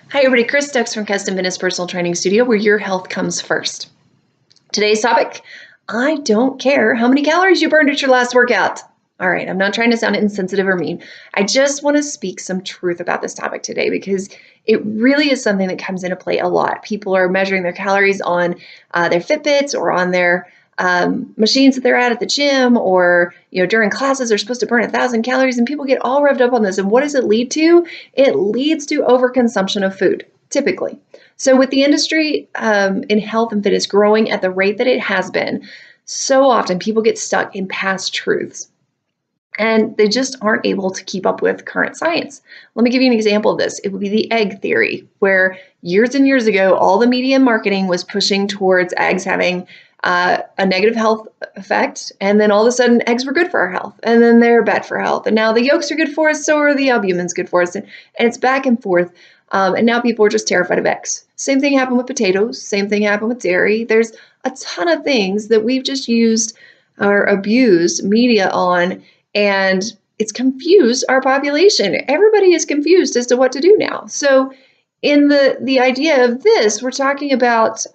Hi everybody, Chris Stux from Custom Fitness Personal Training Studio, where your health comes first. Today's topic, I don't care how many calories you burned at your last workout. All right, I'm not trying to sound insensitive or mean. I just want to speak some truth about this topic today because it really is something that comes into play a lot. People are measuring their calories on their Fitbits or on their machines that they're at the gym, or during classes they're supposed to burn 1,000 calories, and people get all revved up on this. And what does it lead to? It leads to overconsumption of food, typically. So with the industry in health and fitness growing at the rate that it has been, so often people get stuck in past truths and they just aren't able to keep up with current science. Let me give you an example of this. It would be the egg theory, where years and years ago, all the media and marketing was pushing towards eggs having a negative health effect, and then all of a sudden eggs were good for our health, and then they're bad for health, and now the yolks are good for us, so are the albumins good for us, and it's back and forth, and now people are just terrified of eggs. Same thing happened with potatoes, same thing happened with dairy. There's a ton of things that we've just used or abused media on, and it's confused our population. Everybody is confused as to what to do now. So in the idea of this, we're talking about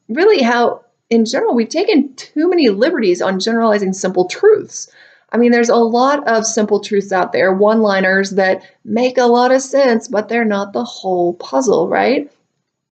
really how, in general, we've taken too many liberties on generalizing simple truths. I mean, there's a lot of simple truths out there, one-liners that make a lot of sense, but they're not the whole puzzle, right?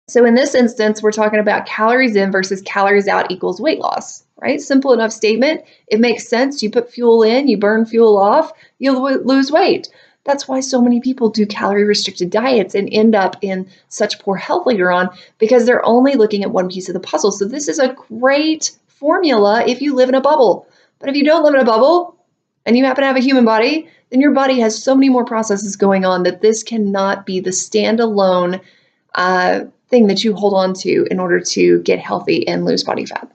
So in this instance, we're talking about calories in versus calories out equals weight loss, right? Simple enough statement. It makes sense. You put fuel in, you burn fuel off, you'll lose weight. That's why so many people do calorie restricted diets and end up in such poor health later on, because they're only looking at one piece of the puzzle. So this is a great formula if you live in a bubble. But if you don't live in a bubble and you happen to have a human body, then your body has so many more processes going on that this cannot be the standalone thing that you hold on to in order to get healthy and lose body fat.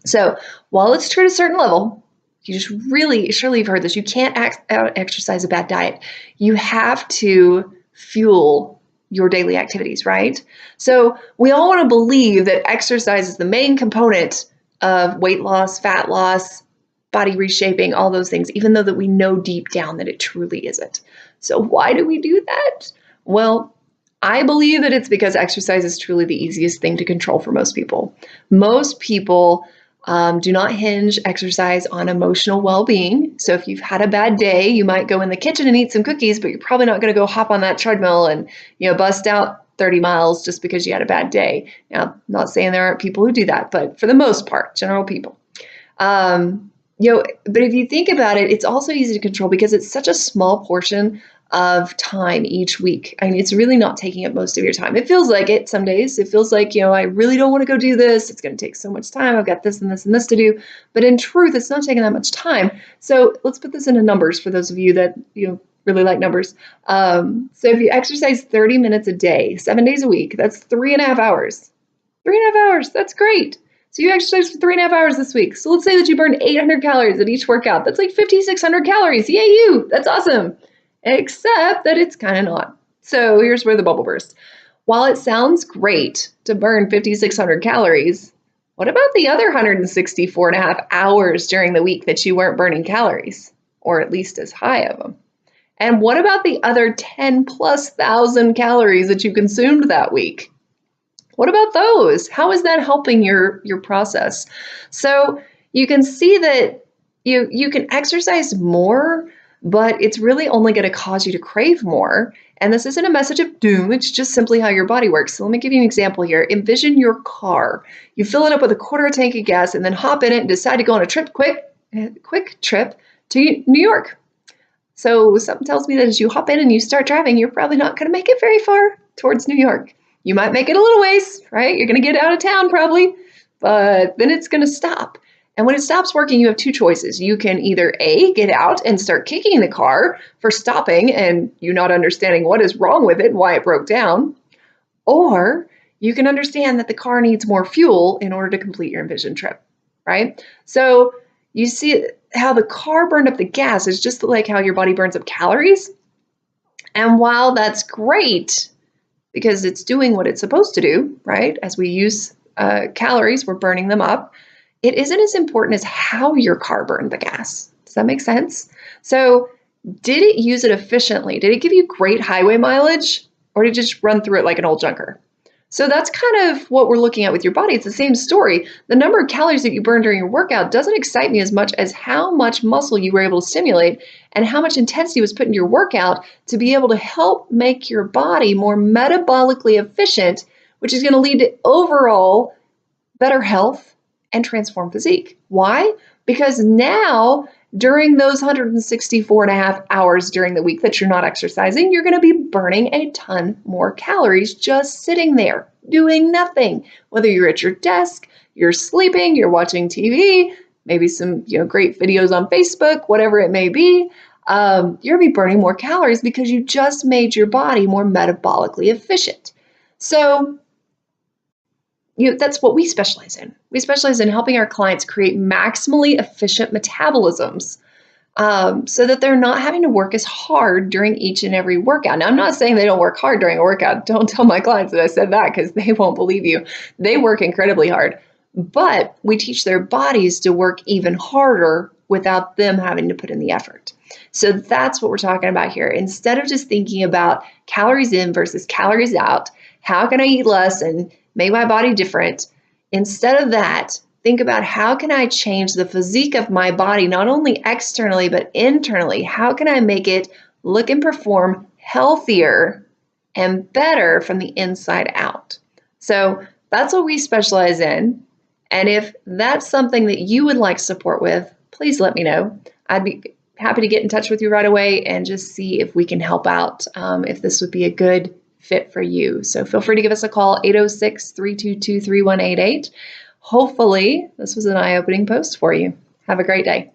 So while it's true to a certain level, you just really, surely you've heard this, you can't exercise a bad diet. You have to fuel your daily activities, right? So we all want to believe that exercise is the main component of weight loss, fat loss, body reshaping, all those things, even though that we know deep down that it truly isn't. So why do we do that? Well, I believe that it's because exercise is truly the easiest thing to control for most people. Most people do not hinge exercise on emotional well-being. So if you've had a bad day, you might go in the kitchen and eat some cookies, but you're probably not going to go hop on that treadmill and bust out 30 miles just because you had a bad day. Now, I'm not saying there aren't people who do that, but for the most part, general people. But if you think about it, it's also easy to control because it's such a small portion of time each week. I mean, it's really not taking up most of your time. It feels like it some days. It feels like, I really don't want to go do this. It's going to take so much time. I've got this and this and this to do. But in truth, it's not taking that much time. So let's put this into numbers for those of you that, really like numbers. So if you exercise 30 minutes a day, 7 days a week, that's 3.5 hours. 3.5 hours. That's great. So you exercise for 3.5 hours this week. So let's say that you burn 800 calories at each workout. That's like 5,600 calories. Yay, you. That's awesome. Except that it's kind of not. So here's where the bubble bursts. While it sounds great to burn 5,600 calories, what about the other 164.5 hours during the week that you weren't burning calories, or at least as high of them? And what about the other 10,000+ calories that you consumed that week? What about those? How is that helping your process? So you can see that you can exercise more, but it's really only going to cause you to crave more. And this isn't a message of doom. It's just simply how your body works. So let me give you an example here. Envision your car. You fill it up with a quarter tank of gas and then hop in it and decide to go on a quick trip to New York. So something tells me that as you hop in and you start driving, you're probably not going to make it very far towards New York. You might make it a little ways, right? You're going to get out of town probably, but then it's going to stop. And when it stops working, you have two choices. You can either A, get out and start kicking the car for stopping and you not understanding what is wrong with it and why it broke down, or you can understand that the car needs more fuel in order to complete your envisioned trip, right? So you see how the car burned up the gas is just like how your body burns up calories. And while that's great because it's doing what it's supposed to do, right? As we use calories, we're burning them up. It isn't as important as how your car burned the gas. Does that make sense? So did it use it efficiently? Did it give you great highway mileage? or to just run through it like an old junker? So that's kind of what we're looking at with your body. It's the same story. The number of calories that you burn during your workout doesn't excite me as much as how much muscle you were able to stimulate and how much intensity was put in your workout to be able to help make your body more metabolically efficient, which is going to lead to overall better health and transform physique. Why? Because now, during those 164 and a half hours during the week that you're not exercising, you're going to be burning a ton more calories just sitting there doing nothing. Whether you're at your desk, you're sleeping, you're watching TV, maybe some great videos on Facebook, whatever it may be, you're going to be burning more calories because you just made your body more metabolically efficient. So that's what we specialize in. We specialize in helping our clients create maximally efficient metabolisms so that they're not having to work as hard during each and every workout. Now, I'm not saying they don't work hard during a workout. Don't tell my clients that I said that because they won't believe you. They work incredibly hard, but we teach their bodies to work even harder without them having to put in the effort. So that's what we're talking about here. Instead of just thinking about calories in versus calories out, how can I eat less and make my body different? Instead of that, think about how can I change the physique of my body, not only externally, but internally? How can I make it look and perform healthier and better from the inside out? So that's what we specialize in. And if that's something that you would like support with, please let me know. I'd be happy to get in touch with you right away and just see if we can help out, if this would be a good fit for you. So feel free to give us a call, 806-322-3188. Hopefully this was an eye-opening post for you. Have a great day.